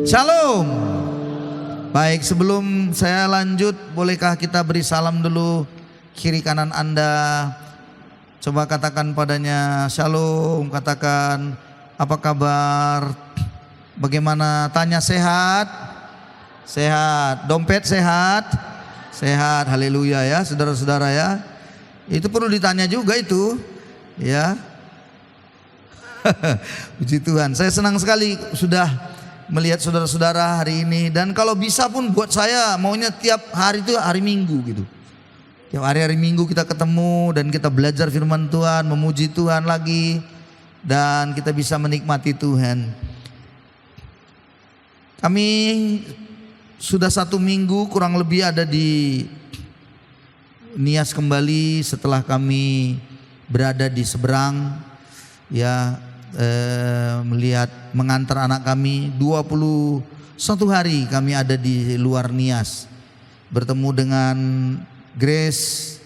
Shalom. Baik, sebelum saya lanjut, bolehkah kita beri salam dulu kiri kanan Anda? Coba katakan padanya shalom, katakan apa kabar? Bagaimana? Tanya sehat? Sehat. Dompet sehat? Sehat. Haleluya ya, saudara-saudara ya. Itu perlu ditanya juga itu, ya. Puji Tuhan. Saya senang sekali sudah melihat saudara-saudara hari ini, dan kalau bisa pun buat saya maunya tiap hari itu hari Minggu gitu. Tiap hari Minggu kita ketemu dan kita belajar firman Tuhan, memuji Tuhan lagi, dan kita bisa menikmati Tuhan. Kami sudah 1 minggu kurang lebih ada di Nias kembali setelah kami berada di seberang, ya, melihat mengantar anak kami. 21 hari kami ada di luar Nias, bertemu dengan Grace,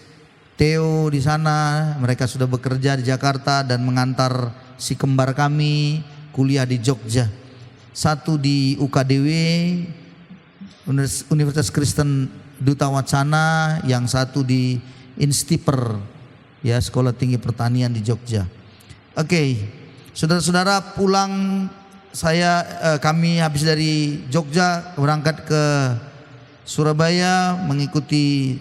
Theo di sana. Mereka sudah bekerja di Jakarta dan mengantar si kembar kami kuliah di Jogja. Satu di UKDW, Universitas Kristen Duta Wacana, yang satu di Instiper, ya, Sekolah Tinggi Pertanian di Jogja. Oke. Saudara-saudara, pulang kami habis dari Jogja berangkat ke Surabaya mengikuti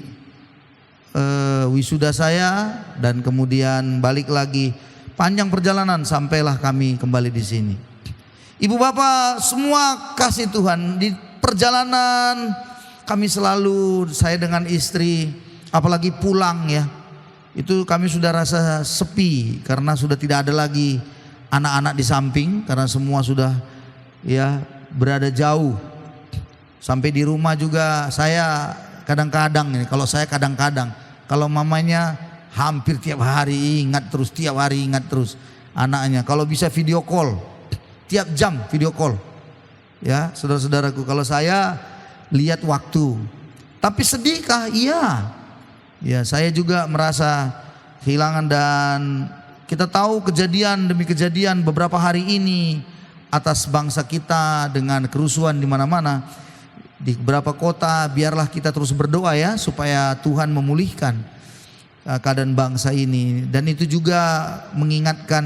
wisuda saya, dan kemudian balik lagi. Panjang perjalanan sampailah kami kembali di sini. Ibu bapak semua kasih Tuhan, di perjalanan kami selalu, saya dengan istri, apalagi pulang ya, itu kami sudah rasa sepi karena sudah tidak ada lagi anak-anak di samping, karena semua sudah ya berada jauh. Sampai di rumah juga saya kadang-kadang ini, kalau mamanya hampir tiap hari ingat terus anaknya. Kalau bisa video call, tiap jam video call. Ya, saudara-saudaraku, kalau saya lihat waktu. Tapi sedihkah? Iya. Ya, saya juga merasa kehilangan, dan kita tahu kejadian demi kejadian beberapa hari ini atas bangsa kita dengan kerusuhan di mana-mana di beberapa kota. Biarlah kita terus berdoa ya, supaya Tuhan memulihkan keadaan bangsa ini, dan itu juga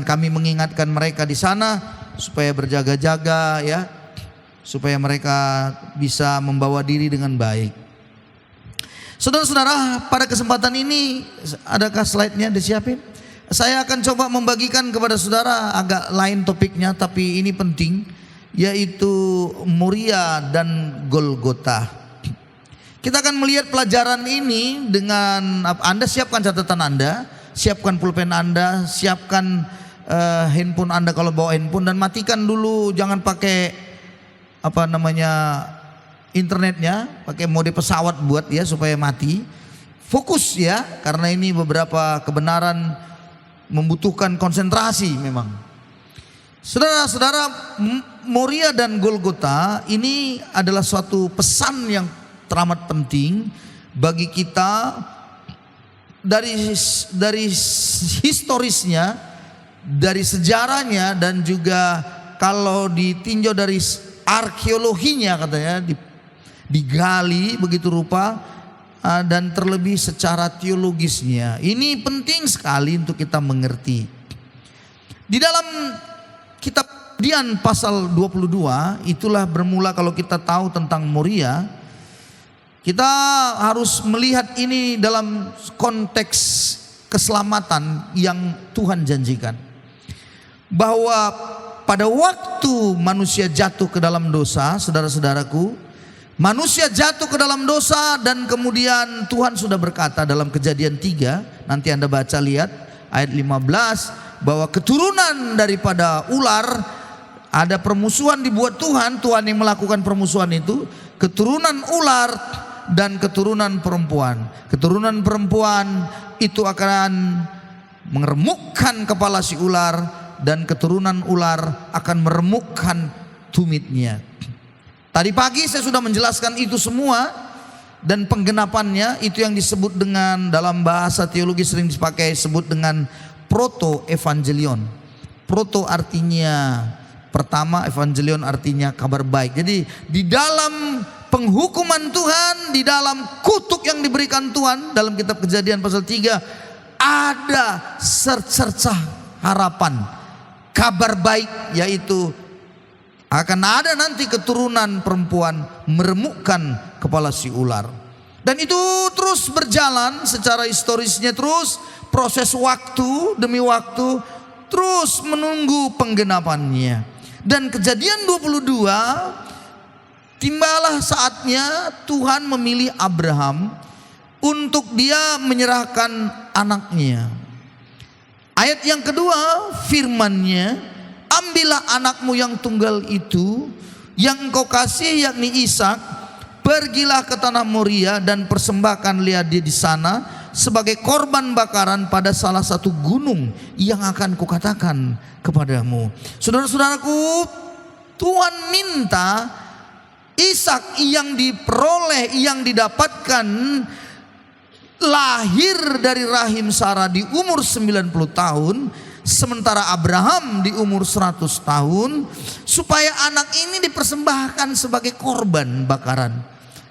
kami mengingatkan mereka di sana supaya berjaga-jaga ya, supaya mereka bisa membawa diri dengan baik. Saudara-saudara, pada kesempatan ini, adakah slide-nya disiapin? Saya akan coba membagikan kepada saudara agak lain topiknya, tapi ini penting, yaitu Moria dan Golgota. Kita akan melihat pelajaran ini dengan Anda siapkan catatan Anda, siapkan pulpen Anda, siapkan handphone Anda kalau bawa handphone, dan matikan dulu, jangan pakai internetnya, pakai mode pesawat buat ya supaya mati. Fokus ya, karena ini beberapa kebenaran membutuhkan konsentrasi memang. Saudara-saudara, Moria dan Golgota ini adalah suatu pesan yang teramat penting bagi kita dari historisnya, dari sejarahnya, dan juga kalau ditinjau dari arkeologinya, katanya digali begitu rupa, dan terlebih secara teologisnya. Ini penting sekali untuk kita mengerti. Di dalam kitab Kejadian pasal 22, itulah bermula kalau kita tahu tentang Moria. Kita harus melihat ini dalam konteks keselamatan yang Tuhan janjikan. Bahwa pada waktu manusia jatuh ke dalam dosa, saudara-saudaraku, manusia jatuh ke dalam dosa, dan kemudian Tuhan sudah berkata dalam Kejadian 3, nanti Anda baca lihat ayat 15, bahwa keturunan daripada ular, ada permusuhan dibuat Tuhan yang melakukan permusuhan itu, keturunan ular dan keturunan perempuan. Keturunan perempuan itu akan mengeremukkan kepala si ular, dan keturunan ular akan meremukkan tumitnya. Tadi pagi saya sudah menjelaskan itu semua, dan penggenapannya itu yang disebut dengan, dalam bahasa teologi sering dipakai sebut dengan proto evangelion. Proto artinya Pertama, evangelion artinya kabar baik. Jadi di dalam penghukuman Tuhan, di dalam kutuk yang diberikan Tuhan, dalam kitab Kejadian pasal 3 ada secercah harapan, kabar baik, yaitu akan ada nanti keturunan perempuan meremukkan kepala si ular. Dan itu terus berjalan secara historisnya, terus proses waktu demi waktu terus menunggu penggenapannya. Dan Kejadian 22, timbalah saatnya Tuhan memilih Abraham untuk dia menyerahkan anaknya. Ayat yang kedua, firman-Nya, ambillah anakmu yang tunggal itu yang engkau kasih, yakni Ishak, pergilah ke tanah Moria dan persembahkanlah dia di sana sebagai korban bakaran pada salah satu gunung yang akan kukatakan kepadamu. Saudara-saudaraku, Tuhan minta Ishak yang diperoleh, yang didapatkan lahir dari rahim Sarah di umur 90 tahun, sementara Abraham di umur 100 tahun, supaya anak ini dipersembahkan sebagai korban bakaran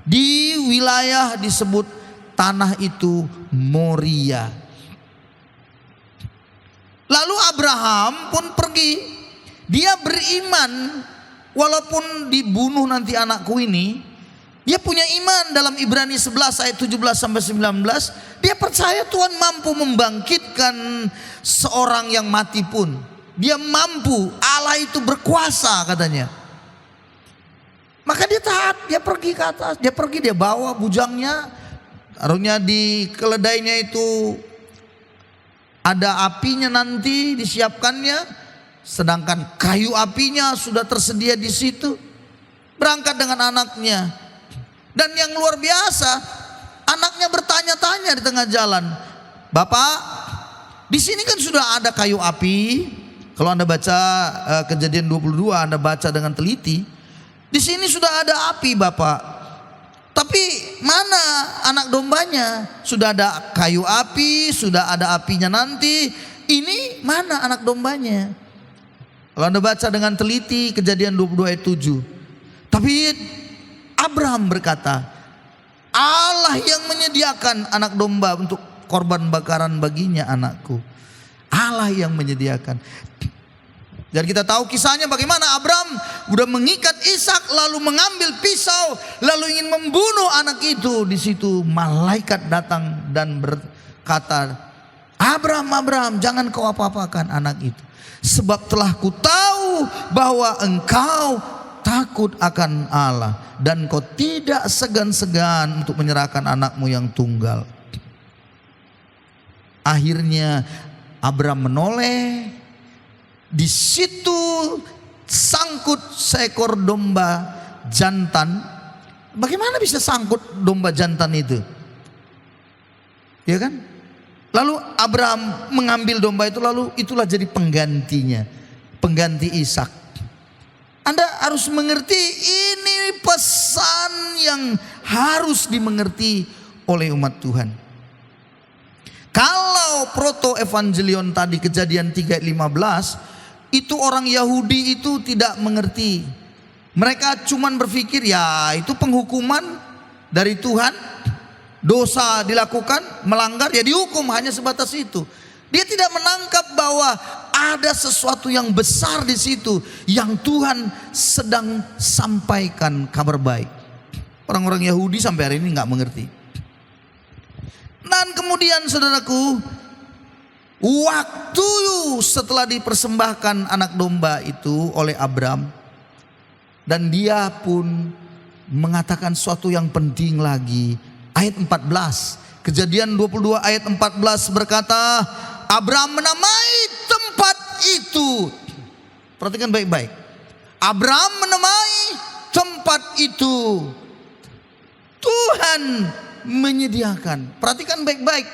di wilayah disebut tanah itu Moria. Lalu Abraham pun pergi, dia beriman walaupun dibunuh nanti anakku ini. Dia punya iman dalam Ibrani 11 ayat 17 sampai 19. Dia percaya Tuhan mampu membangkitkan seorang yang mati pun. Dia mampu, Allah itu berkuasa katanya. Maka dia taat, dia pergi ke atas, dia bawa bujangnya. Taruhnya di keledainya itu ada apinya nanti disiapkannya, sedangkan kayu apinya sudah tersedia di situ. Berangkat dengan anaknya. Dan yang luar biasa, anaknya bertanya-tanya di tengah jalan, "Bapak, di sini kan sudah ada kayu api." Kalau Anda baca Kejadian 22, Anda baca dengan teliti, di sini sudah ada api, Bapak. Tapi mana anak dombanya? Sudah ada kayu api, sudah ada apinya nanti. Ini mana anak dombanya? Kalau Anda baca dengan teliti Kejadian 22 ayat 7. Tapi Abraham berkata, Allah yang menyediakan anak domba untuk korban bakaran baginya anakku. Allah yang menyediakan. Dan kita tahu kisahnya bagaimana Abraham sudah mengikat Ishak, lalu mengambil pisau, lalu ingin membunuh anak itu. Di situ malaikat datang dan berkata, Abraham, Abraham, jangan kau apa-apakan anak itu, sebab telah ku tahu bahwa engkau takut akan Allah dan kau tidak segan-segan untuk menyerahkan anakmu yang tunggal. Akhirnya Abraham menoleh. Di situ sangkut seekor domba jantan. Bagaimana bisa sangkut domba jantan itu? Ya kan? Lalu Abraham mengambil domba itu, lalu itulah jadi penggantinya, pengganti Ishak. Anda harus mengerti, ini pesan yang harus dimengerti oleh umat Tuhan. Kalau proto evangelion tadi Kejadian 3:15, itu orang Yahudi itu tidak mengerti. Mereka cuman berpikir ya itu penghukuman dari Tuhan, dosa dilakukan, melanggar ya dihukum, hanya sebatas itu. Dia tidak menangkap bahwa ada sesuatu yang besar di situ yang Tuhan sedang sampaikan kabar baik. Orang-orang Yahudi sampai hari ini nggak mengerti. Dan kemudian saudaraku, waktu setelah dipersembahkan anak domba itu oleh Abraham, dan dia pun mengatakan sesuatu yang penting lagi. Ayat 14, Kejadian 22 ayat 14 berkata, Abraham menamai tempat itu. Perhatikan baik-baik. Abraham menamai tempat itu Tuhan menyediakan. Perhatikan baik-baik.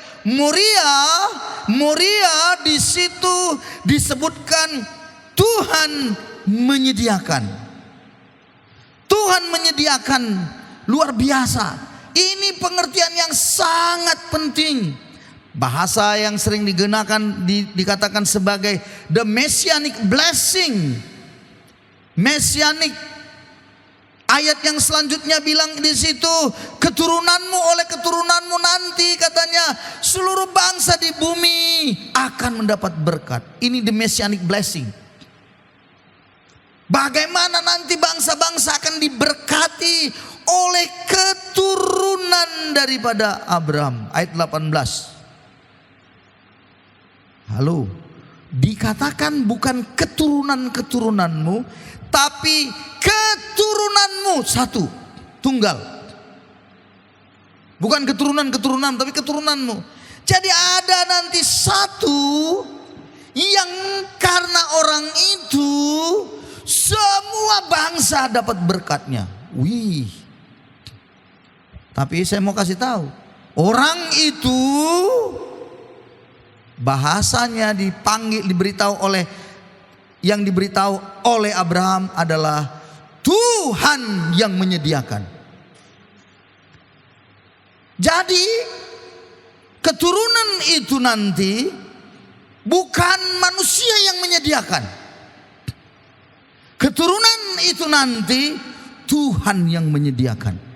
Moria di situ disebutkan Tuhan menyediakan. Tuhan menyediakan, luar biasa. Ini pengertian yang sangat penting. Bahasa yang sering digunakan dikatakan sebagai the messianic blessing. mesianik. Ayat yang selanjutnya bilang di situ, keturunanmu oleh keturunanmu nanti katanya seluruh bangsa di bumi akan mendapat berkat. Ini the messianic blessing. Bagaimana nanti bangsa-bangsa akan diberkati oleh keturunan daripada Abraham. Ayat 18. Halo, dikatakan bukan keturunan-keturunanmu, tapi keturunanmu, satu, tunggal. Bukan keturunan-keturunan, tapi keturunanmu. Jadi ada nanti satu yang karena orang itu semua bangsa dapat berkatnya. Wih. Tapi saya mau kasih tahu, orang itu bahasanya diberitahu oleh yang diberitahu oleh Abraham adalah Tuhan yang menyediakan. Jadi keturunan itu nanti bukan manusia yang menyediakan. Keturunan itu nanti Tuhan yang menyediakan.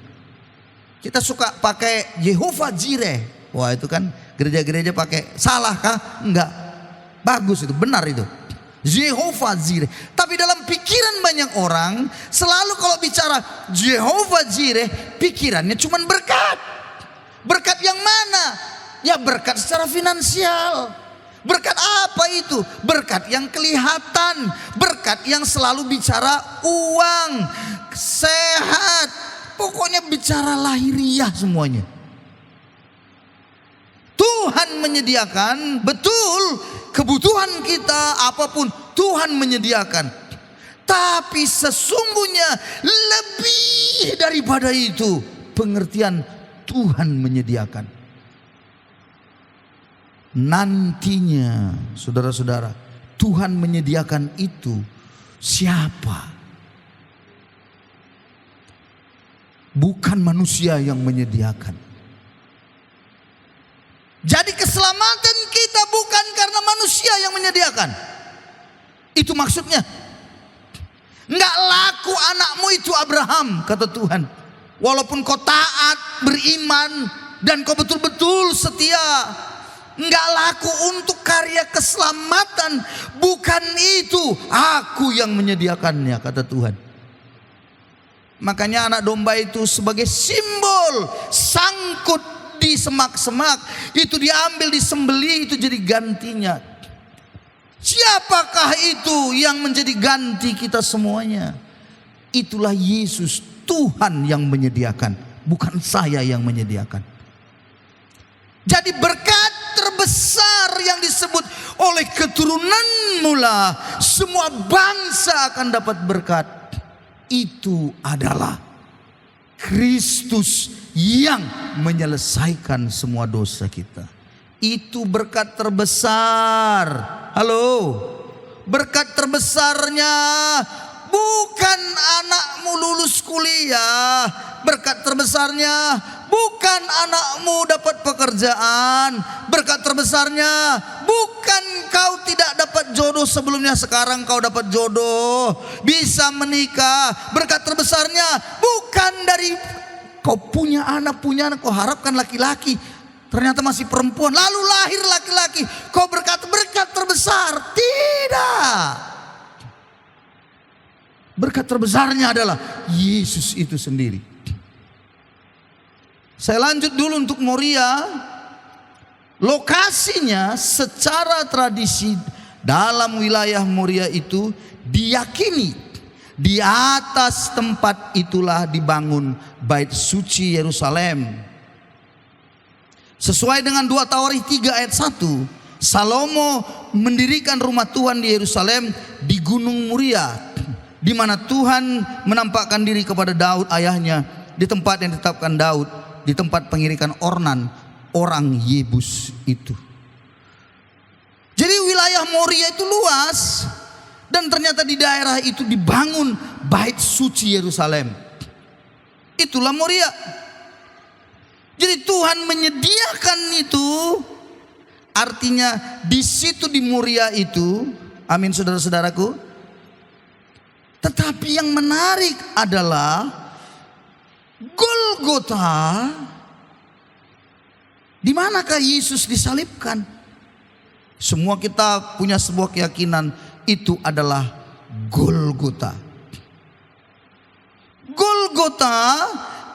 Kita suka pakai Jehovah Jireh. Wah, itu kan gereja-gereja pakai. Salahkah? Enggak. Bagus itu, benar itu. Jehovah Jireh. Tapi dalam pikiran banyak orang, selalu kalau bicara Jehovah Jireh, pikirannya cuma berkat. Berkat yang mana? Ya berkat secara finansial. Berkat apa itu? Berkat yang kelihatan. Berkat yang selalu bicara uang, sehat. Pokoknya bicara lahiriah semuanya. Tuhan menyediakan, betul, kebutuhan kita apapun Tuhan menyediakan. Tapi sesungguhnya lebih daripada itu pengertian Tuhan menyediakan. Nantinya saudara-saudara, Tuhan menyediakan itu siapa? Bukan manusia yang menyediakan. Jadi keselamatan kita bukan karena manusia yang menyediakan. Itu maksudnya. Enggak laku anakmu itu Abraham, kata Tuhan. Walaupun kau taat, beriman, dan kau betul-betul setia. Enggak laku untuk karya keselamatan. Bukan itu, aku yang menyediakannya, kata Tuhan. Makanya anak domba itu sebagai simbol sangkut di semak-semak, itu diambil, disembelih, itu jadi gantinya. Siapakah itu yang menjadi ganti kita semuanya? Itulah Yesus, Tuhan yang menyediakan, bukan saya yang menyediakan. Jadi berkat terbesar yang disebut oleh keturunanmu lah semua bangsa akan dapat berkat. Itu adalah Kristus yang menyelesaikan semua dosa kita. Itu berkat terbesar. Halo, berkat terbesarnya bukan anakmu lulus kuliah. Berkat terbesarnya bukan anakmu dapat pekerjaan. Berkat terbesarnya bukan kau tidak dapat jodoh sebelumnya, sekarang kau dapat jodoh, bisa menikah. Berkat terbesarnya bukan dari kau punya anak kau harapkan laki-laki, ternyata masih perempuan, lalu lahir laki-laki, kau berkata berkat terbesar. Tidak. Berkat terbesarnya adalah Yesus itu sendiri. Saya lanjut dulu untuk Moria. Lokasinya secara tradisi dalam wilayah Moria itu diyakini di atas tempat itulah dibangun bait suci Yerusalem. Sesuai dengan 2 Tawarikh 3 ayat 1, Salomo mendirikan rumah Tuhan di Yerusalem di Gunung Moria, di mana Tuhan menampakkan diri kepada Daud ayahnya di tempat yang ditetapkan Daud, di tempat pengirikan Ornan orang Yebus itu. Jadi wilayah Moria itu luas, dan ternyata di daerah itu dibangun bait suci Yerusalem. Itulah Moria. Jadi Tuhan menyediakan itu, artinya di situ di Moria itu, amin saudara-saudaraku, Tetapi yang menarik adalah Golgota. Di manakah Yesus disalibkan? Semua kita punya sebuah keyakinan itu adalah Golgota. Golgota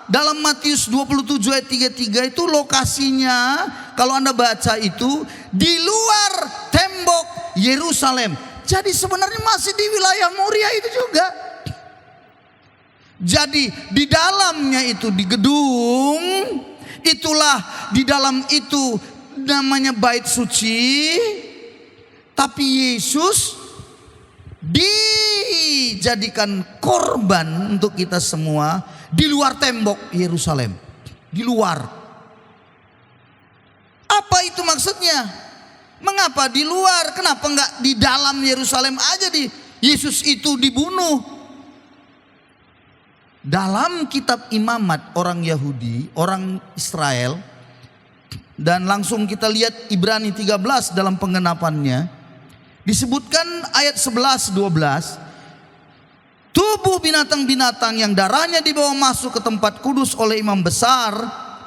dalam Matius 27 ayat 33 itu lokasinya, kalau Anda baca itu di luar tembok Yerusalem. Jadi sebenarnya masih di wilayah Moria itu juga. Jadi di dalamnya itu di gedung, itulah di dalam itu namanya bait suci. Tapi Yesus dijadikan korban untuk kita semua di luar tembok Yerusalem. Di luar. Apa itu maksudnya? Mengapa di luar? Kenapa enggak di dalam Yerusalem aja Yesus itu dibunuh? Dalam kitab Imamat orang Yahudi, orang Israel, dan langsung kita lihat Ibrani 13 dalam penggenapannya, disebutkan ayat 11-12, tubuh binatang-binatang yang darahnya dibawa masuk ke tempat kudus oleh imam besar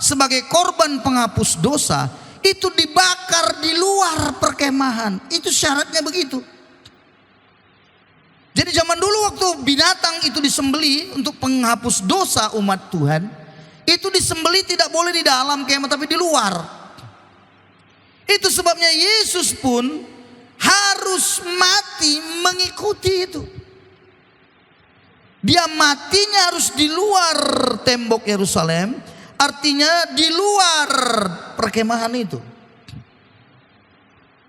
sebagai korban penghapus dosa, itu dibakar di luar perkemahan. Itu syaratnya begitu. Jadi zaman dulu waktu binatang itu disembeli untuk penghapus dosa umat Tuhan, itu disembeli tidak boleh di dalam kemah tapi di luar. Itu sebabnya Yesus pun harus mati mengikuti itu. Dia matinya harus di luar tembok Yerusalem, artinya di luar perkemahan itu.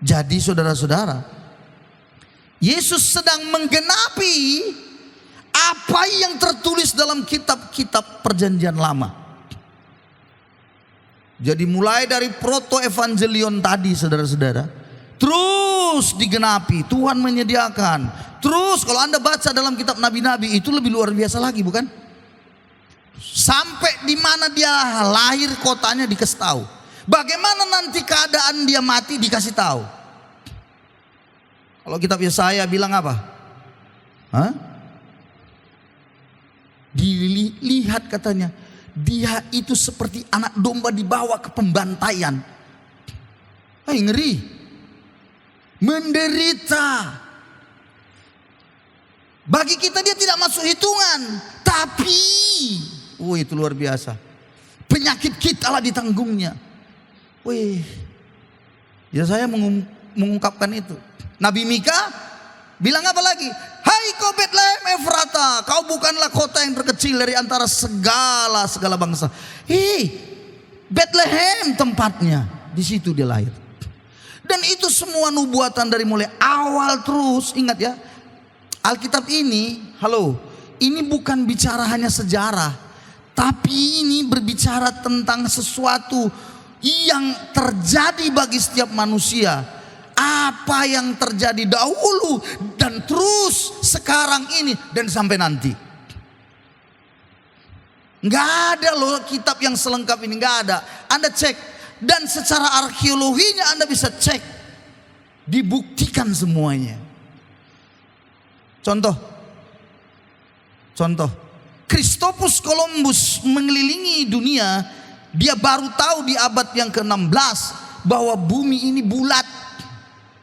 Jadi saudara-saudara, Yesus sedang menggenapi apa yang tertulis dalam kitab-kitab perjanjian lama. Jadi mulai dari proto-evangelion tadi saudara-saudara, terus digenapi, Tuhan menyediakan. Terus kalau Anda baca dalam kitab nabi-nabi itu lebih luar biasa lagi, bukan? Sampai di mana dia lahir kotanya dikasih tahu. Bagaimana nanti keadaan dia mati dikasih tahu. Kalau kitab Yesaya bilang apa? Dilihat katanya, dia itu seperti anak domba dibawa ke pembantaian. Ngeri. Menderita. Bagi kita dia tidak masuk hitungan, tapi itu luar biasa. Penyakit kita lah ditanggungnya. Ya saya mengungkapkan itu. Nabi Mika bilang apa lagi? Hai kau Betlehem Efrata, kau bukanlah kota yang terkecil dari antara segala bangsa. Betlehem tempatnya, di situ dia lahir. Dan itu semua nubuatan dari mulai awal terus. Ingat ya, Alkitab ini, ini bukan bicara hanya sejarah, tapi ini berbicara tentang sesuatu yang terjadi bagi setiap manusia. Apa yang terjadi dahulu dan terus sekarang ini dan sampai nanti. Nggak ada loh kitab yang selengkap ini, nggak ada. Anda cek dan secara arkeologinya Anda bisa cek, dibuktikan semuanya. Contoh, Christopus Columbus mengelilingi dunia. Dia baru tahu di abad yang ke-16 bahwa bumi ini bulat.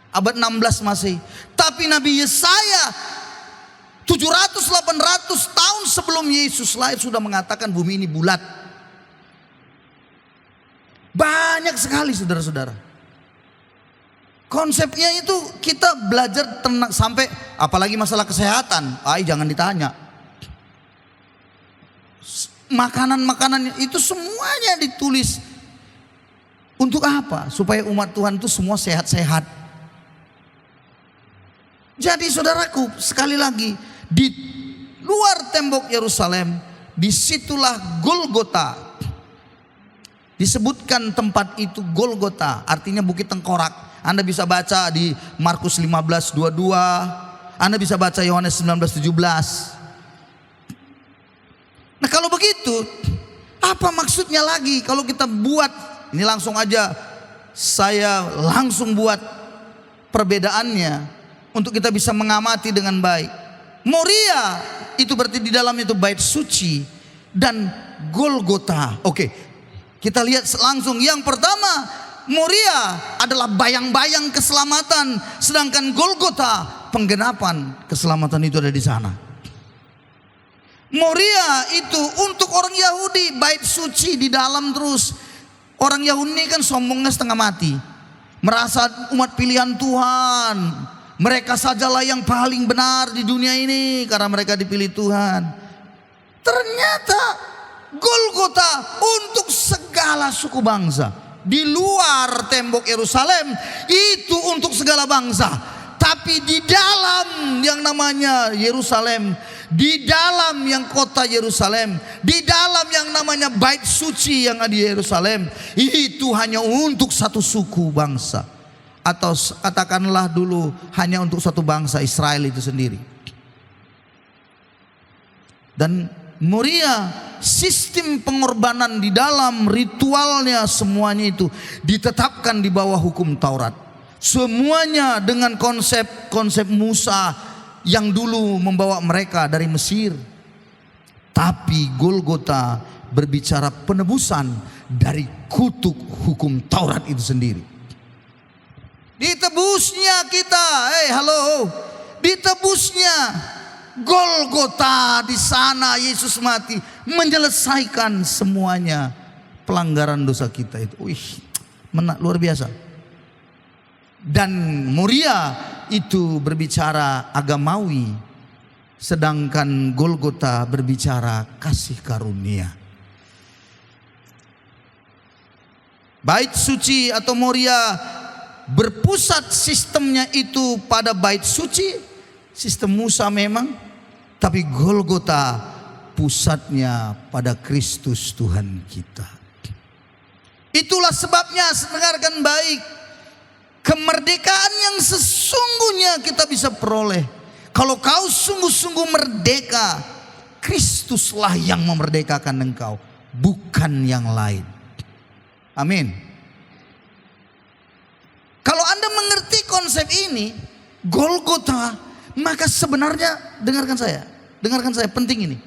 Abad 16 Masehi. Tapi Nabi Yesaya 700-800 tahun sebelum Yesus lahir sudah mengatakan bumi ini bulat. Banyak sekali saudara-saudara. Konsepnya itu kita belajar tenang, sampai apalagi masalah kesehatan, jangan ditanya. Makanan-makanan itu semuanya ditulis. Untuk apa? Supaya umat Tuhan itu semua sehat-sehat. Jadi saudaraku, sekali lagi, di luar tembok Yerusalem, disitulah Golgota. Disebutkan tempat itu Golgota, artinya Bukit Tengkorak. Anda bisa baca di Markus 15:22, Anda bisa baca Yohanes 19:17. Nah kalau begitu, apa maksudnya lagi kalau kita buat, ini langsung aja saya langsung buat perbedaannya untuk kita bisa mengamati dengan baik. Moria itu berarti di dalamnya itu bait suci, dan Golgota. Oke, kita lihat langsung. Yang pertama, Moria adalah bayang-bayang keselamatan, sedangkan Golgota penggenapan keselamatan itu ada di sana. Moria itu untuk orang Yahudi, bait suci di dalam terus. Orang Yahudi ini kan sombongnya setengah mati, merasa umat pilihan Tuhan, mereka sajalah yang paling benar di dunia ini karena mereka dipilih Tuhan. Ternyata Golgota untuk segala suku bangsa. Di luar tembok Yerusalem itu untuk segala bangsa, tapi di dalam yang namanya Yerusalem, di dalam yang kota Yerusalem, di dalam yang namanya bait suci yang ada di Yerusalem, itu hanya untuk satu suku bangsa, atau katakanlah dulu hanya untuk satu bangsa, Israel itu sendiri. Dan Moria, sistem pengorbanan di dalam ritualnya, semuanya itu ditetapkan di bawah hukum Taurat. Semuanya dengan konsep Musa yang dulu membawa mereka dari Mesir. Tapi Golgota berbicara penebusan dari kutuk hukum Taurat itu sendiri. Ditebusnya kita, halo, ditebusnya Golgota, di sana Yesus mati menyelesaikan semuanya pelanggaran dosa kita itu. Luar biasa. Dan Moria itu berbicara agamawi, sedangkan Golgota berbicara kasih karunia. Bait suci atau Moria berpusat sistemnya itu pada bait suci, sistem Musa memang. Tapi Golgota pusatnya pada Kristus Tuhan kita. Itulah sebabnya, dengarkan baik, kemerdekaan yang sesungguhnya kita bisa peroleh. Kalau kau sungguh-sungguh merdeka, Kristuslah yang memerdekakan engkau, bukan yang lain. Amin. Kalau Anda mengerti konsep ini, Golgota, maka sebenarnya dengarkan saya, penting ini.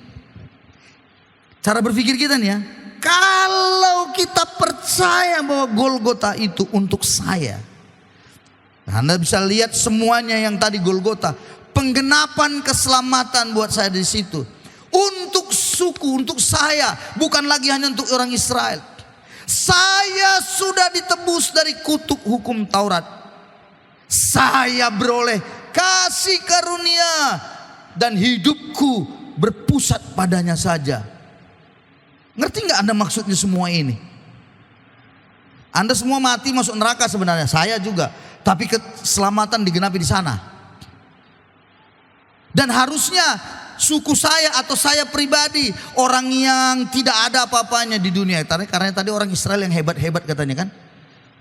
Cara berpikir kita nih ya. Kalau kita percaya bahwa Golgota itu untuk saya, Anda bisa lihat semuanya yang tadi Golgota, penggenapan keselamatan buat saya di situ. Untuk suku, untuk saya, bukan lagi hanya untuk orang Israel. Saya sudah ditebus dari kutuk hukum Taurat. Saya beroleh kasih karunia dan hidupku berpusat padanya saja. Ngerti nggak Anda maksudnya semua ini? Anda semua mati masuk neraka sebenarnya, saya juga. Tapi keselamatan digenapi di sana. Dan harusnya suku saya atau saya pribadi, orang yang tidak ada apa-apanya di dunia, karena tadi orang Israel yang hebat-hebat katanya kan.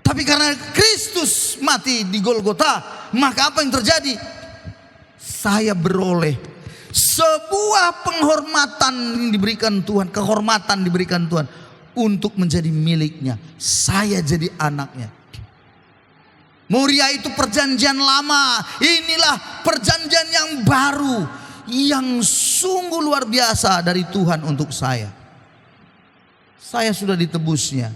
Tapi karena Kristus mati di Golgota, maka apa yang terjadi? Saya beroleh sebuah penghormatan yang diberikan Tuhan, kehormatan diberikan Tuhan untuk menjadi miliknya. Saya jadi anaknya. Moria itu perjanjian lama, inilah perjanjian yang baru, yang sungguh luar biasa dari Tuhan untuk saya. Saya sudah ditebusnya,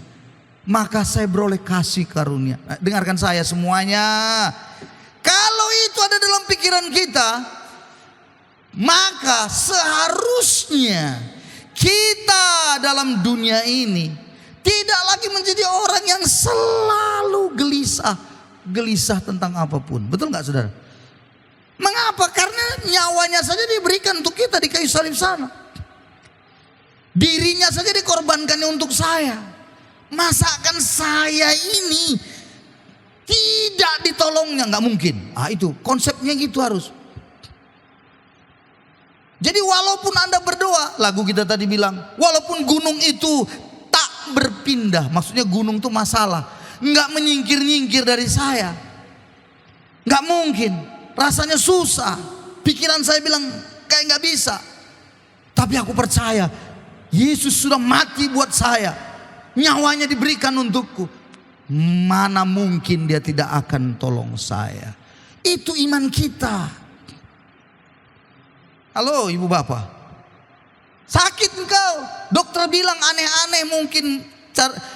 maka saya beroleh kasih karunia. Nah, dengarkan saya semuanya. Kalau itu ada dalam pikiran kita, maka seharusnya kita dalam dunia ini tidak lagi menjadi orang yang selalu gelisah tentang apapun. Betul nggak saudara? Mengapa? Karena nyawanya saja diberikan untuk kita di kayu salib sana. Dirinya saja dikorbankannya untuk saya. Masakan saya ini tidak ditolongnya, nggak mungkin. Itu konsepnya gitu harus. Jadi walaupun Anda berdoa, lagu kita tadi bilang, walaupun gunung itu tak berpindah, maksudnya gunung itu masalah, nggak menyingkir-nyingkir dari saya, nggak mungkin. Rasanya susah, pikiran saya bilang kayak nggak bisa. Tapi aku percaya Yesus sudah mati buat saya, nyawanya diberikan untukku. Mana mungkin dia tidak akan tolong saya. Itu iman kita. Halo ibu bapak. Sakit engkau. Dokter bilang aneh-aneh mungkin.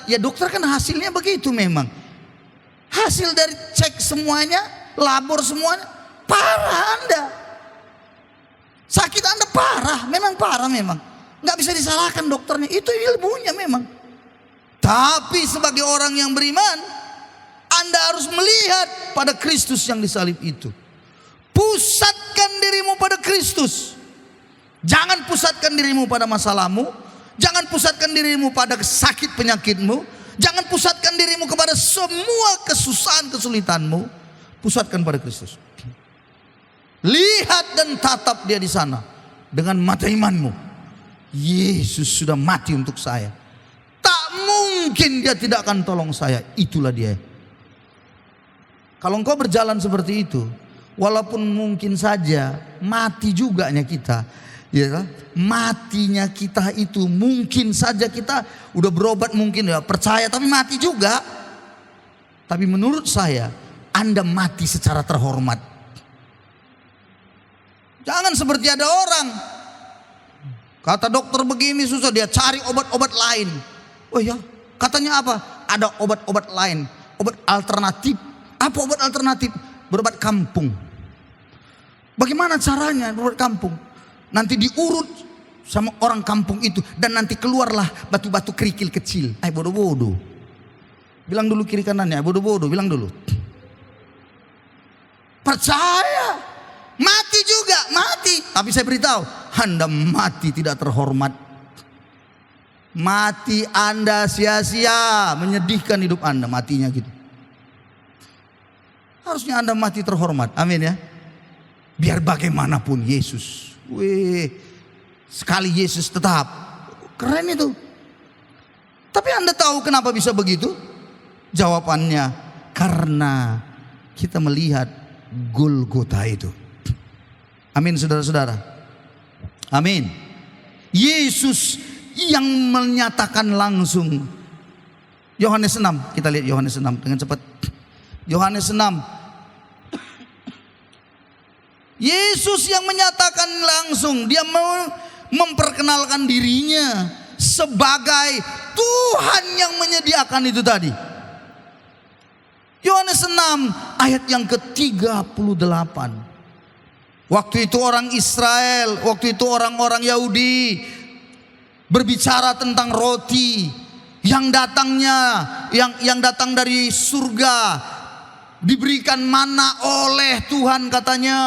Ya dokter kan hasilnya begitu memang. Hasil dari cek semuanya, labor semuanya, parah Anda. Sakit Anda parah, memang parah memang. Nggak bisa disalahkan dokternya, itu ilmunya memang. Tapi sebagai orang yang beriman, Anda harus melihat pada Kristus yang disalib itu. Pusatkan dirimu pada Kristus. Jangan pusatkan dirimu pada masalahmu. Jangan pusatkan dirimu pada sakit penyakitmu. Jangan pusatkan dirimu kepada semua kesusahan kesulitanmu. Pusatkan pada Kristus. Lihat dan tatap dia di sana dengan mata imanmu. Yesus sudah mati untuk saya. Tak mungkin dia tidak akan tolong saya. Itulah dia. Kalau engkau berjalan seperti itu, walaupun mungkin saja mati juganya kita, ya, matinya kita itu mungkin saja kita udah berobat mungkin ya percaya tapi mati juga. Tapi menurut saya Anda mati secara terhormat. Jangan seperti ada orang kata dokter begini susah, dia cari obat-obat lain. Oh ya, katanya apa? Ada obat-obat lain, obat alternatif. Apa obat alternatif? Berobat kampung. Bagaimana caranya berobat kampung? Nanti diurut sama orang kampung itu dan nanti keluarlah batu-batu kerikil kecil. Bodoh-bodoh. Bilang dulu kiri kanannya, bodoh-bodoh, bilang dulu. Percaya. Mati juga, mati. Tapi saya beritahu, Anda mati tidak terhormat. Mati Anda sia-sia, menyedihkan hidup Anda matinya gitu. Harusnya Anda mati terhormat. Amin ya. Biar bagaimanapun Yesus. Sekali Yesus tetap. Keren itu. Tapi Anda tahu kenapa bisa begitu? Jawabannya karena kita melihat Golgota itu. Amin saudara-saudara. Amin. Yesus yang menyatakan langsung. Yohanes 6. Kita lihat Yohanes 6 dengan cepat. Yohanes 6. Yesus yang menyatakan langsung, dia memperkenalkan dirinya sebagai Tuhan yang menyediakan itu tadi. Yohanes 6 ayat yang ke-38. Waktu itu orang Israel, waktu itu orang-orang Yahudi berbicara tentang roti yang datangnya, yang datang dari surga, diberikan mana oleh Tuhan katanya.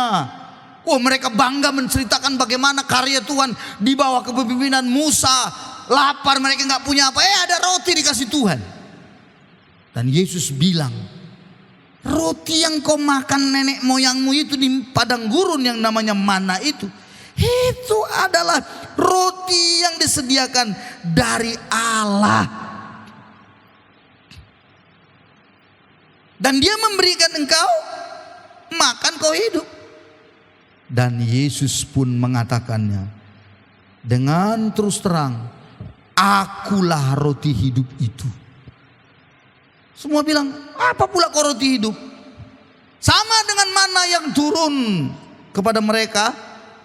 Oh, mereka bangga menceritakan bagaimana karya Tuhan di bawah kepemimpinan Musa. Lapar, mereka nggak punya apa. Ada roti dikasih Tuhan. Dan Yesus bilang, roti yang kau makan nenek moyangmu itu di padang gurun yang namanya mana itu adalah roti yang disediakan dari Allah. Dan dia memberikan engkau makan kau hidup. Dan Yesus pun mengatakannya dengan terus terang, akulah roti hidup itu. Semua bilang, apa pula kau roti hidup? Sama dengan mana yang turun kepada mereka.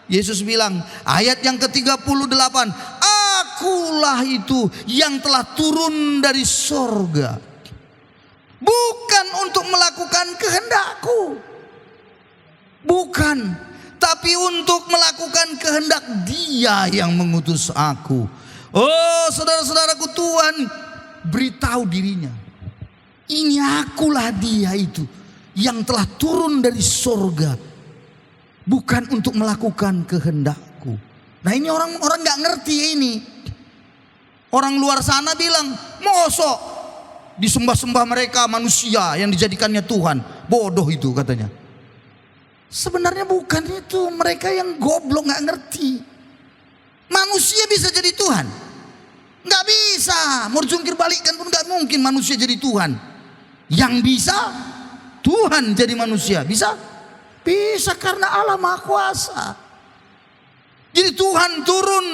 Yesus bilang, ayat yang ke-38, akulah itu yang telah turun dari sorga, bukan untuk melakukan kehendakku, bukan, tapi untuk melakukan kehendak Dia yang mengutus aku. Oh saudara-saudaraku, Tuhan beritahu dirinya, ini akulah Dia itu yang telah turun dari sorga, bukan untuk melakukan kehendakku. Nah ini orang-orang gak ngerti ini. Orang luar sana bilang, mosok disembah-sembah mereka manusia yang dijadikannya Tuhan. Bodoh itu katanya. Sebenarnya bukan itu, mereka yang goblok gak ngerti. Manusia bisa jadi Tuhan? Gak bisa. Mau jungkir balikkan pun gak mungkin manusia jadi Tuhan. Yang bisa Tuhan jadi manusia. Bisa? Bisa karena Allah Maha Kuasa. Jadi Tuhan turun,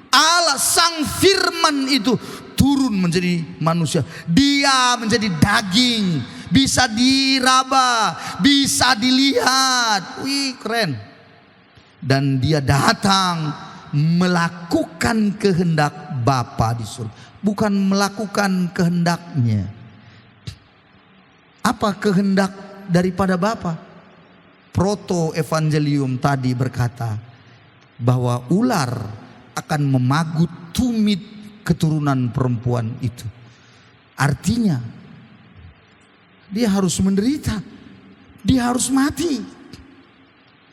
Allah Sang Firman itu turun menjadi manusia. Dia menjadi daging, bisa diraba, bisa dilihat. Wih keren. Dan dia datang melakukan kehendak Bapa di surga, bukan melakukan kehendaknya. Apa kehendak daripada Bapa? Proto Evangelium tadi berkata bahwa ular akan memagut tumit keturunan perempuan itu. Artinya dia harus menderita, dia harus mati.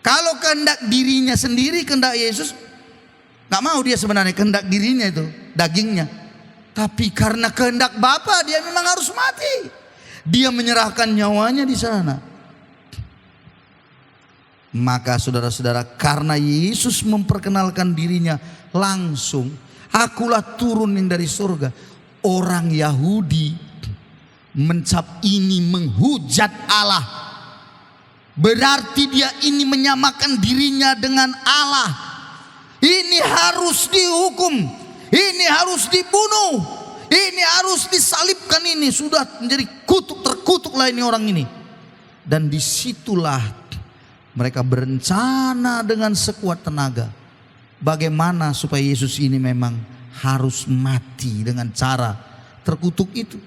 Kalau kehendak dirinya sendiri, kehendak Yesus, gak mau dia sebenarnya kehendak dirinya itu, dagingnya. Tapi karena kehendak Bapa, dia memang harus mati. Dia menyerahkan nyawanya di sana. Maka saudara-saudara, karena Yesus memperkenalkan dirinya langsung, akulah turun yang dari surga. Orang Yahudi mencap ini menghujat Allah. Berarti dia ini menyamakan dirinya dengan Allah. Ini harus dihukum, ini harus dibunuh, ini harus disalibkan. Ini sudah menjadi kutuk, terkutuklah ini orang ini. Dan disitulah mereka berencana dengan sekuat tenaga bagaimana supaya Yesus ini memang harus mati dengan cara terkutuk itu.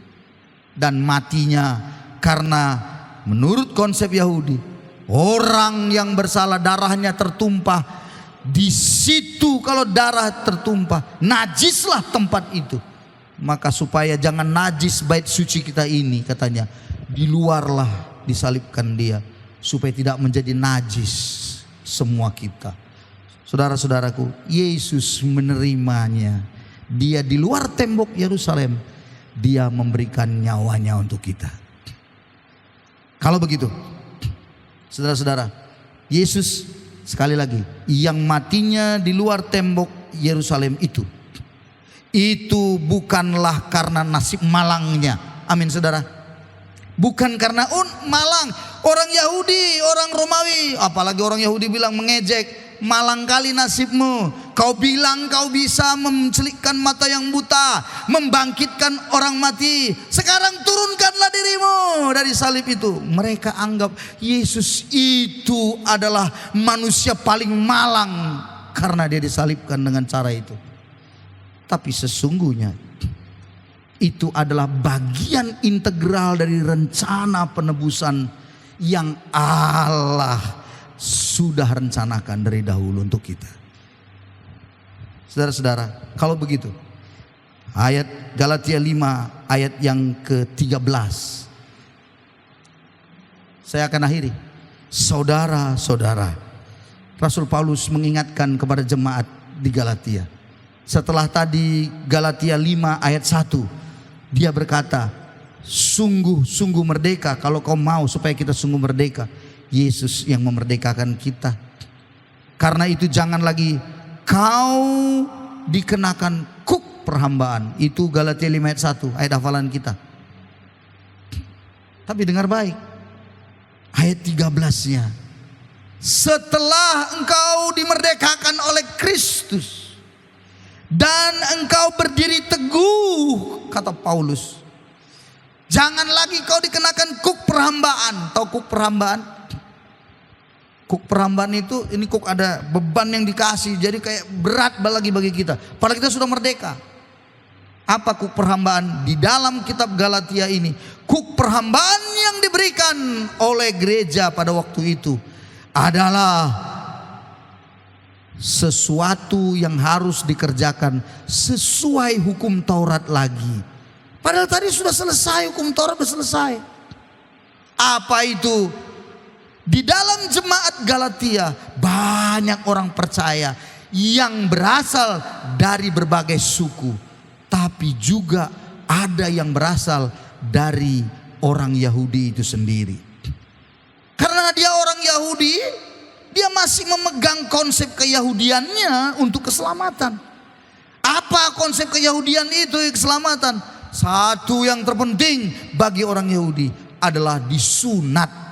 Dan matinya karena menurut konsep Yahudi, orang yang bersalah darahnya tertumpah. Di situ kalau darah tertumpah, najislah tempat itu. Maka supaya jangan najis bait suci kita ini, katanya, di luarlah disalibkan dia, supaya tidak menjadi najis semua kita. Saudara-saudaraku, Yesus menerimanya. Dia di luar tembok Yerusalem, dia memberikan nyawanya untuk kita. Kalau begitu, saudara-saudara, Yesus sekali lagi yang matinya di luar tembok Yerusalem itu bukanlah karena nasib malangnya. Amin, saudara. Bukan karena malang orang Yahudi, orang Romawi, apalagi orang Yahudi bilang mengejek, malang kali nasibmu. Kau bilang kau bisa mencelikkan mata yang buta, membangkitkan orang mati. Sekarang turunkanlah dirimu dari salib itu. Mereka anggap Yesus itu adalah manusia paling malang karena dia disalibkan dengan cara itu. Tapi sesungguhnya itu adalah bagian integral dari rencana penebusan yang Allah sudah rencanakan dari dahulu untuk kita. Saudara-saudara, kalau begitu, ayat Galatia 5 ayat yang ke-13. Saya akan akhiri. Saudara-saudara, Rasul Paulus mengingatkan kepada jemaat di Galatia. Setelah tadi Galatia 5 ayat 1, dia berkata, sungguh-sungguh merdeka. Kalau kau mau supaya kita sungguh merdeka, Yesus yang memerdekakan kita. Karena itu jangan lagi kau dikenakan kuk perhambaan. Itu Galatia 5 ayat 1, ayat hafalan kita. Tapi dengar baik, ayat 13-nya. Setelah engkau dimerdekakan oleh Kristus dan engkau berdiri teguh, kata Paulus, jangan lagi kau dikenakan kuk perhambaan. Tahu kuk perhambaan? Kuk perhambaan itu, ini kuk ada beban yang dikasih, jadi kayak berat lagi bagi kita. Padahal kita sudah merdeka. Apa kuk perhambaan? Di dalam kitab Galatia ini, kuk perhambaan yang diberikan oleh gereja pada waktu itu adalah sesuatu yang harus dikerjakan sesuai hukum Taurat lagi. Padahal tadi sudah selesai, hukum Taurat sudah selesai. Apa itu? Di dalam jemaat Galatia banyak orang percaya yang berasal dari berbagai suku, tapi juga ada yang berasal dari orang Yahudi itu sendiri. Karena dia orang Yahudi, dia masih memegang konsep keyahudiannya untuk keselamatan. Apa konsep keyahudian itu keselamatan? Satu yang terpenting bagi orang Yahudi adalah disunat.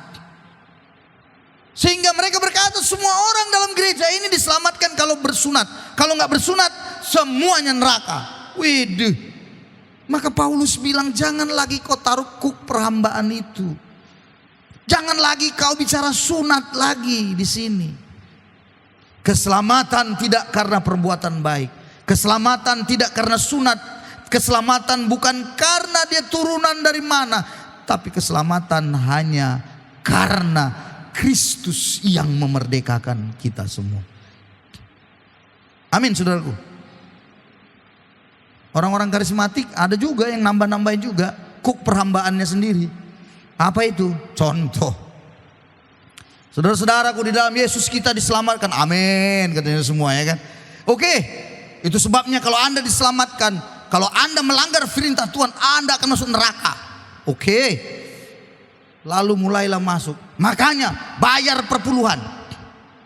Sehingga mereka berkata semua orang dalam gereja ini diselamatkan kalau bersunat. Kalau nggak bersunat semuanya neraka. Widih. Maka Paulus bilang jangan lagi kau taruh kuk perhambaan itu. Jangan lagi kau bicara sunat lagi di sini. Keselamatan tidak karena perbuatan baik. Keselamatan tidak karena sunat. Keselamatan bukan karena dia turunan dari mana, tapi keselamatan hanya karena Kristus yang memerdekakan kita semua. Amin, saudaraku. Orang-orang karismatik ada juga yang nambah-nambahin juga kuk perhambaannya sendiri. Apa itu? Contoh. Saudara-saudaraku, di dalam Yesus kita diselamatkan. Amin, katanya semua, ya kan. Oke, itu sebabnya kalau Anda diselamatkan, kalau Anda melanggar perintah Tuhan, Anda akan masuk neraka. Oke. Lalu mulailah masuk. Makanya bayar perpuluhan.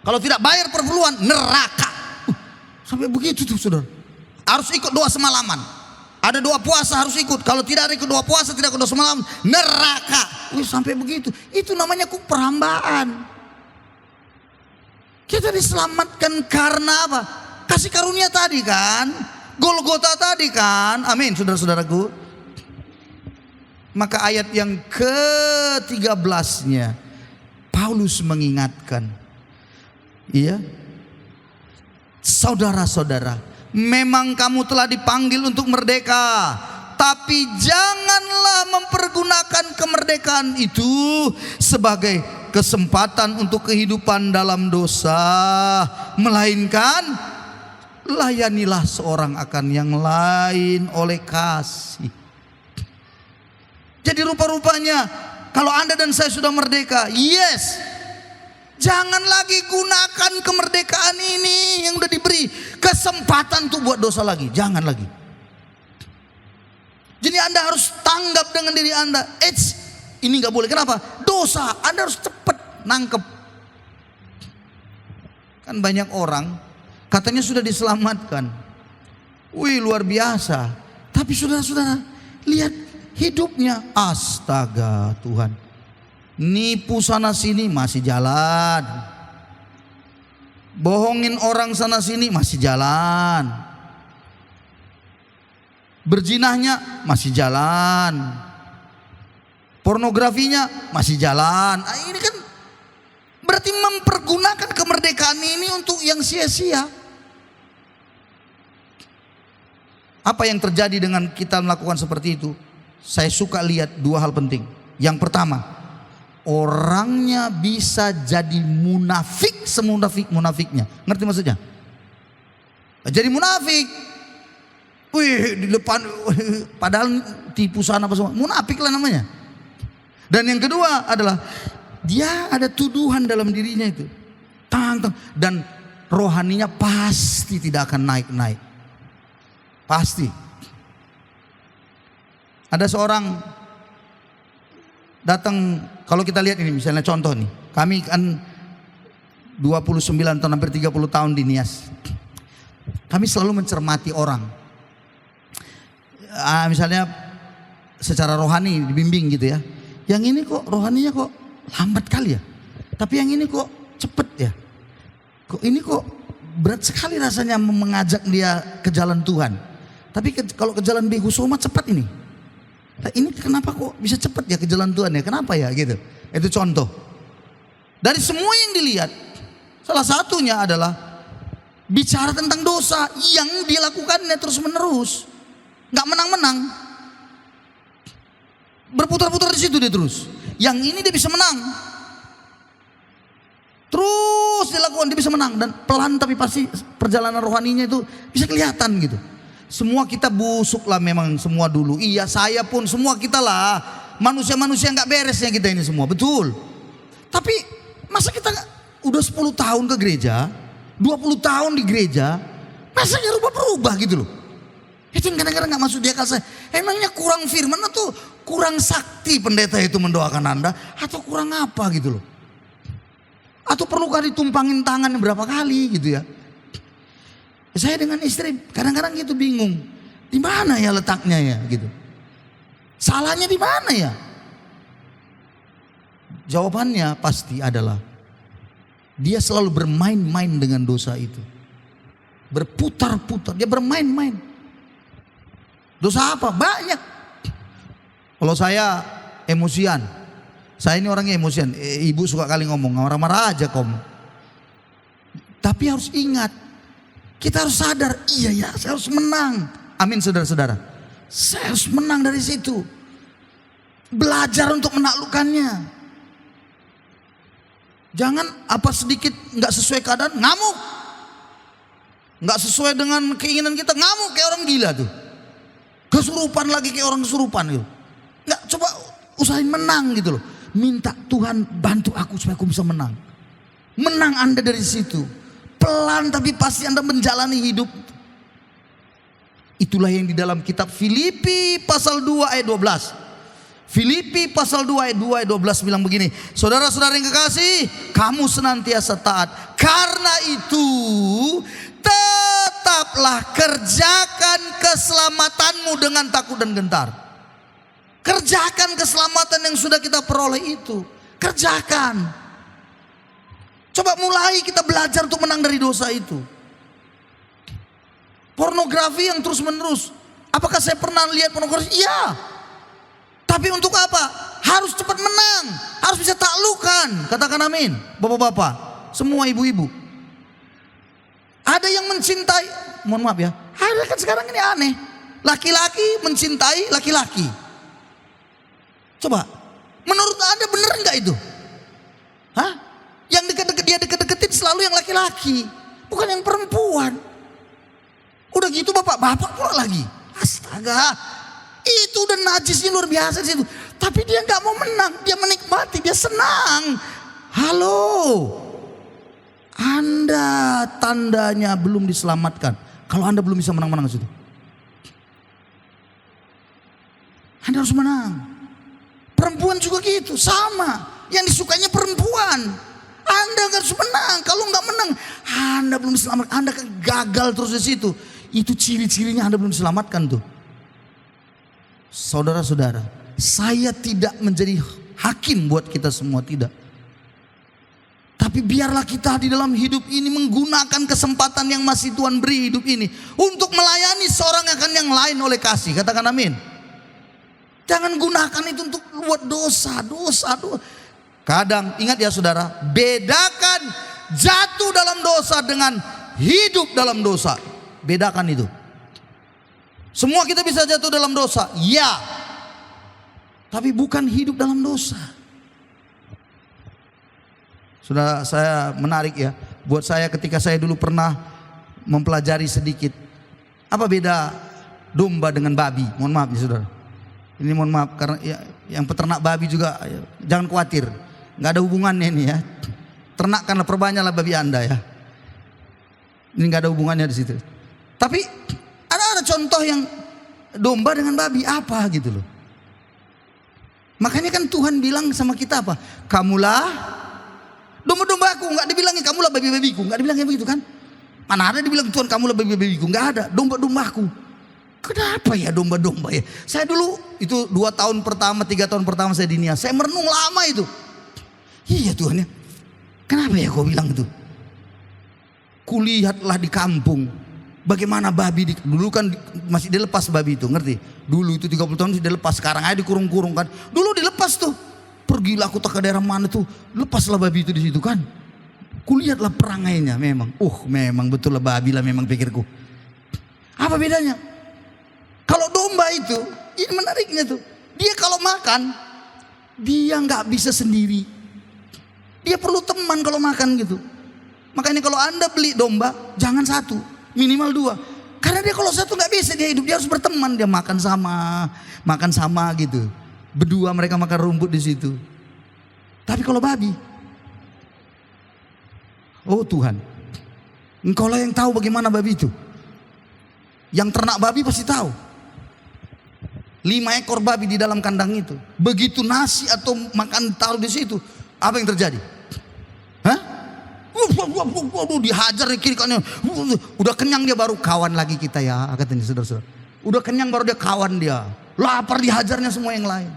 Kalau tidak bayar perpuluhan, neraka. Sampai begitu tuh, saudara. Harus ikut doa semalaman. Ada doa puasa harus ikut. Kalau tidak ada ikut doa puasa, tidak ikut doa semalaman, neraka. Sampai begitu. Itu namanya perhambaan. Kita diselamatkan karena apa? Kasih karunia tadi kan, Golgota tadi kan. Amin, saudara-saudaraku. Maka ayat yang ke-13-nya Paulus mengingatkan, iya, saudara-saudara, memang kamu telah dipanggil untuk merdeka, tapi janganlah mempergunakan kemerdekaan itu sebagai kesempatan untuk kehidupan dalam dosa, melainkan layanilah seorang akan yang lain oleh kasih. Jadi rupa-rupanya kalau Anda dan saya sudah merdeka, yes, jangan lagi gunakan kemerdekaan ini yang udah diberi kesempatan untuk buat dosa lagi. Jangan lagi. Jadi Anda harus tanggap dengan diri Anda. Ini gak boleh. Kenapa? Dosa. Anda harus cepat nangkep. Kan banyak orang katanya sudah diselamatkan. Wih, luar biasa. Tapi saudara-saudara, lihat hidupnya. Astaga Tuhan. Nipu sana sini masih jalan. Bohongin orang sana sini masih jalan. Berzinahnya masih jalan. Pornografinya masih jalan. Ini kan berarti mempergunakan kemerdekaan ini untuk yang sia-sia. Apa yang terjadi dengan kita melakukan seperti itu? Saya suka lihat dua hal penting. Yang pertama, orangnya bisa jadi munafik semunafik-munafiknya. Ngerti maksudnya? Jadi munafik. Wih, di depan padahal tipu sana apa semua. Munafik lah namanya. Dan yang kedua adalah dia ada tuduhan dalam dirinya itu. Dan rohaninya pasti tidak akan naik-naik. Pasti. Ada seorang datang, kalau kita lihat ini misalnya contoh nih. Kami kan 29 tahun, hampir 30 tahun di Nias. Kami selalu mencermati orang. Misalnya secara rohani dibimbing gitu ya. Yang ini kok rohaninya kok lambat kali ya. Tapi yang ini kok cepet ya. Kok ini kok berat sekali rasanya mengajak dia ke jalan Tuhan. Tapi kalau ke jalan Behu Soma cepat ini. Nah, ini kenapa kok bisa cepat ya ke jalan Tuhan ya? Kenapa ya gitu? Itu contoh. Dari semua yang dilihat, salah satunya adalah bicara tentang dosa yang dilakukannya terus menerus. Gak menang-menang. Berputar-putar di situ dia terus. Yang ini dia bisa menang. Terus dilakukan dia bisa menang. Dan pelan tapi pasti perjalanan rohaninya itu bisa kelihatan gitu. Semua kita busuk lah memang semua dulu. Iya, saya pun semua kita lah. Manusia-manusia gak beresnya kita ini semua. Betul. Tapi masa kita udah 10 tahun ke gereja, 20 tahun di gereja, masa berubah-berubah gitu loh. Itu yang kadang-kadang gak masuk di akal saya. Emangnya kurang firman atau kurang sakti pendeta itu mendoakan Anda? Atau kurang apa gitu loh? Atau perlukah ditumpangin tangan berapa kali gitu ya? Saya dengan istri kadang-kadang gitu bingung. Di mana ya letaknya ya gitu? Salahnya di mana ya? Jawabannya pasti adalah dia selalu bermain-main dengan dosa itu. Berputar-putar, dia bermain-main. Dosa apa? Banyak. Kalau saya emosian, saya ini orangnya emosian. Ibu suka kali ngomong, marah-marah aja kamu. Tapi harus ingat, kita harus sadar, iya ya, saya harus menang. Amin saudara-saudara. Saya harus menang dari situ. Belajar untuk menaklukkannya. Jangan apa sedikit nggak sesuai keadaan, ngamuk. Nggak sesuai dengan keinginan kita, ngamuk kayak orang gila tuh. Kesurupan lagi kayak orang kesurupan gitu. Nggak, coba usahain menang gitu loh. Minta Tuhan bantu aku supaya aku bisa menang. Menang Anda dari situ. Pelan tapi pasti Anda menjalani hidup. Itulah yang di dalam kitab Filipi pasal 2 ayat 12. Filipi pasal 2 ayat 2 ayat 12 bilang begini. Saudara-saudara yang kekasih, kamu senantiasa taat. Karena itu tetaplah kerjakan keselamatanmu dengan takut dan gentar. Kerjakan keselamatan yang sudah kita peroleh itu. Kerjakan. Coba mulai kita belajar untuk menang dari dosa itu. Pornografi yang terus menerus. Apakah saya pernah lihat pornografi? Iya. Tapi untuk apa? Harus cepat menang. Harus bisa taklukkan. Katakan amin. Bapak-bapak. Semua ibu-ibu. Ada yang mencintai. Mohon maaf ya. Ada kan sekarang ini aneh. Laki-laki mencintai laki-laki. Coba. Menurut Anda benar enggak itu? Hah? Yang dia deket-deketin selalu yang laki-laki, bukan yang perempuan. Udah gitu bapak-bapak pula lagi. Astaga, itu udah najisnya luar biasa di situ. Tapi dia nggak mau menang, dia menikmati, dia senang. Halo, Anda tandanya belum diselamatkan. Kalau Anda belum bisa menang-menang di situ, Anda harus menang. Perempuan juga gitu, sama. Yang disukainya perempuan. Anda harus menang. Kalau nggak menang, Anda belum selamat. Anda gagal terus di situ. Itu ciri-cirinya Anda belum diselamatkan tuh. Saudara-saudara, saya tidak menjadi hakim buat kita semua, tidak. Tapi biarlah kita di dalam hidup ini menggunakan kesempatan yang masih Tuhan beri hidup ini untuk melayani seorang akan yang lain oleh kasih. Katakan amin. Jangan gunakan itu untuk buat dosa. Kadang ingat ya saudara, bedakan jatuh dalam dosa dengan hidup dalam dosa. Bedakan itu. Semua kita bisa jatuh dalam dosa, ya. Tapi bukan hidup dalam dosa. Sudah saya menarik ya. Buat saya ketika saya dulu pernah mempelajari sedikit. Apa beda domba dengan babi? Mohon maaf ya saudara. Ini mohon maaf karena ya, yang peternak babi juga ya, jangan khawatir. Nggak ada hubungannya ini ya. Ternakkanlah, perbanyaklah babi Anda ya. Ini nggak ada hubungannya di situ. Tapi ada contoh yang domba dengan babi apa gitu loh. Makanya kan Tuhan bilang sama kita apa? Kamulah domba-dombaku, nggak dibilangin kamulah babi-babiku, nggak dibilangin begitu kan? Mana ada dibilang Tuhan kamulah babi-babiku? Nggak ada, domba-dombaku. Kenapa ya domba-domba ya? Saya dulu itu 2 tahun pertama, 3 tahun pertama saya di Nia, saya merenung lama itu. Iya Tuhan ya, kenapa ya kau bilang itu? Kulihatlah di kampung bagaimana babi dulu kan masih dilepas babi itu, ngerti? Dulu itu 30 tahun sudah dilepas, sekarang aja dikurung-kurung kan. Dulu dilepas tuh. Pergilah aku tak ke daerah mana tuh, lepaslah babi itu di situ kan. Kulihatlah perangainya memang. Memang betul lah babi lah memang pikirku. Apa bedanya? Kalau domba itu, ini menariknya tuh. Dia kalau makan, dia nggak bisa sendiri. Dia perlu teman kalau makan gitu. Makanya kalau Anda beli domba, jangan 1, minimal 2. Karena dia kalau 1 nggak bisa dia hidup, dia harus berteman. Dia makan sama gitu. Berdua mereka makan rumput di situ. Tapi kalau babi, oh Tuhan, Engkau lah yang tahu bagaimana babi itu. Yang ternak babi pasti tahu. 5 ekor babi di dalam kandang itu. Begitu nasi atau makan taruh di situ, apa yang terjadi? Hah? Dihajar di kiri kanan. Udah kenyang dia baru kawan lagi kita ya, katanya saudara-saudara. Udah kenyang baru dia kawan dia. Lapar dihajarnya semua yang lain.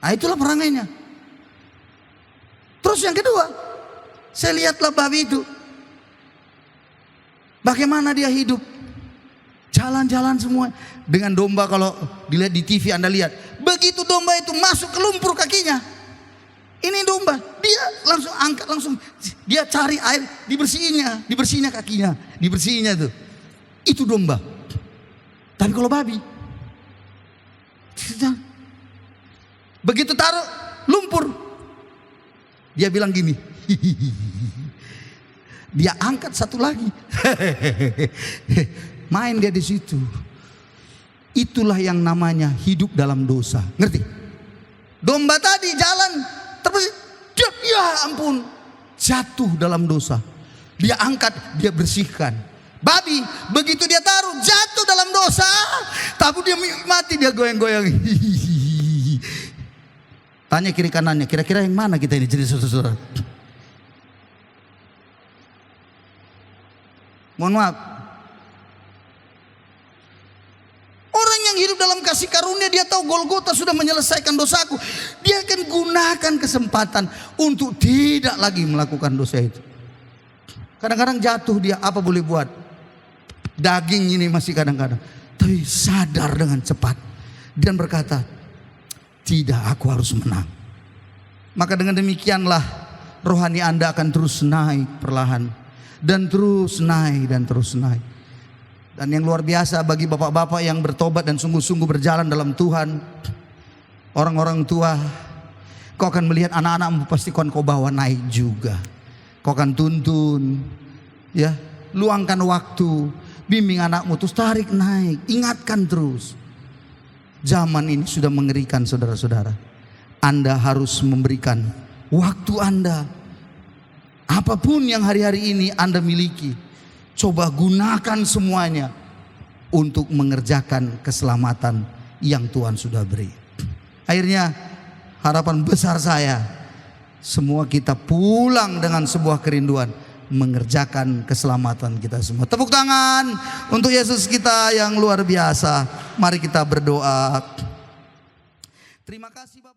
Nah itulah perangainya. Terus yang kedua, saya lihatlah babi itu. Bagaimana dia hidup. Jalan-jalan semua. Dengan domba kalau dilihat di TV Anda lihat. Begitu domba itu masuk ke lumpur kakinya. Ini domba, dia langsung angkat, langsung dia cari air, dibersihinnya kakinya, dibersihinnya tuh. Itu domba. Tapi kalau babi, begitu taruh lumpur, dia bilang gini, dia angkat satu lagi, main dia di situ. Itulah yang namanya hidup dalam dosa, ngerti? Domba tadi jalan, terus ya ampun, jatuh dalam dosa. Dia angkat, dia bersihkan. Babi begitu dia taruh, jatuh dalam dosa, tapi dia mati, dia goyang-goyang. Tanya kiri kanannya, kira-kira yang mana kita ini jadi saudara-saudara? Mohon maaf. Orang yang hidup dalam kasih karunia, dia tahu Golgota sudah menyelesaikan dosaku. Dia akan gunakan kesempatan untuk tidak lagi melakukan dosa itu. Kadang-kadang jatuh dia, apa boleh buat? Daging ini masih kadang-kadang. Tapi sadar dengan cepat. Dan berkata, tidak, aku harus menang. Maka dengan demikianlah rohani Anda akan terus naik perlahan. Dan terus naik dan terus naik. Dan yang luar biasa bagi bapak-bapak yang bertobat dan sungguh-sungguh berjalan dalam Tuhan, orang-orang tua, kau akan melihat anak-anakmu pasti kau bawa naik juga. Kau akan tuntun, ya, luangkan waktu, bimbing anakmu terus tarik naik, ingatkan terus. Zaman ini sudah mengerikan saudara-saudara. Anda harus memberikan waktu Anda, apapun yang hari-hari ini Anda miliki. Coba gunakan semuanya untuk mengerjakan keselamatan yang Tuhan sudah beri. Akhirnya harapan besar saya, semua kita pulang dengan sebuah kerinduan mengerjakan keselamatan kita semua. Tepuk tangan untuk Yesus kita yang luar biasa. Mari kita berdoa. Terima kasih Bapak.